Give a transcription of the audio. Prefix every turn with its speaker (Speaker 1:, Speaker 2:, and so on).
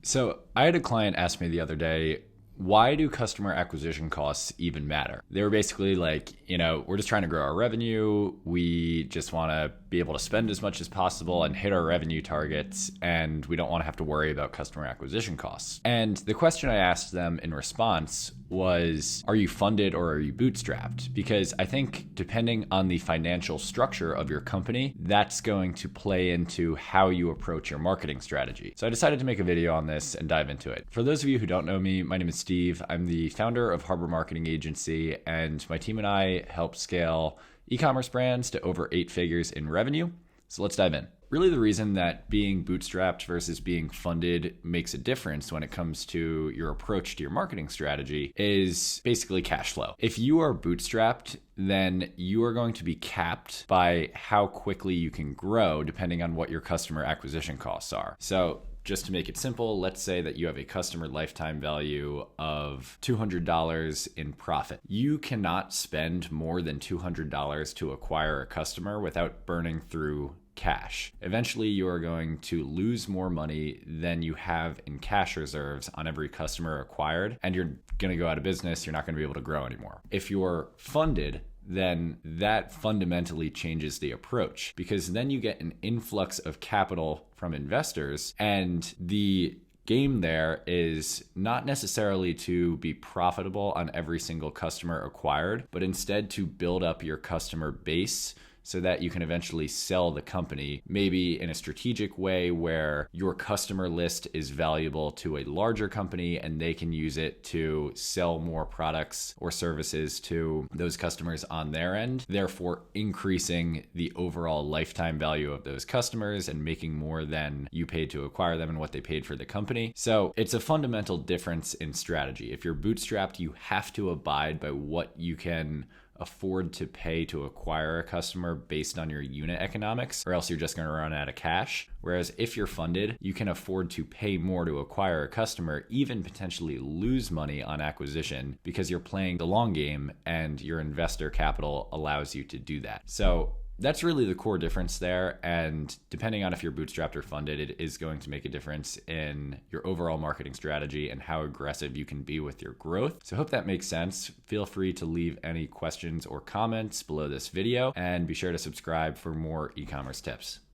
Speaker 1: So I had a client ask me the other day, why do customer acquisition costs even matter? They were basically like, we're just trying to grow our revenue. We just want to be able to spend as much as possible and hit our revenue targets. And we don't want to have to worry about customer acquisition costs. And the question I asked them in response was, are you funded or are you bootstrapped? Because I think depending on the financial structure of your company, that's going to play into how you approach your marketing strategy. So I decided to make a video on this and dive into it. For those of you who don't know me, my name is Steve. I'm the founder of Harbor Marketing Agency, and my team and I help scale e-commerce brands to over 8 figures in revenue. So let's dive in. Really, the reason that being bootstrapped versus being funded makes a difference when it comes to your approach to your marketing strategy is basically cash flow. If you are bootstrapped, then you are going to be capped by how quickly you can grow depending on what your customer acquisition costs are. So just to make it simple, let's say that you have a customer lifetime value of $200 in profit. You cannot spend more than $200 to acquire a customer without burning through cash. Eventually, you are going to lose more money than you have in cash reserves on every customer acquired, and you're going to go out of business. You're not going to be able to grow anymore. If you're funded, then that fundamentally changes the approach, because then you get an influx of capital from investors, and the game there is not necessarily to be profitable on every single customer acquired, but instead to build up your customer base so that you can eventually sell the company, maybe in a strategic way where your customer list is valuable to a larger company and they can use it to sell more products or services to those customers on their end, therefore increasing the overall lifetime value of those customers and making more than you paid to acquire them and what they paid for the company. So it's a fundamental difference in strategy. If you're bootstrapped, you have to abide by what you can afford to pay to acquire a customer based on your unit economics, or else you're just going to run out of cash. Whereas if you're funded, you can afford to pay more to acquire a customer, even potentially lose money on acquisition, because you're playing the long game and your investor capital allows you to do that. So that's really the core difference there. And depending on if you're bootstrapped or funded, it is going to make a difference in your overall marketing strategy and how aggressive you can be with your growth. So I hope that makes sense. Feel free to leave any questions or comments below this video, and be sure to subscribe for more e-commerce tips.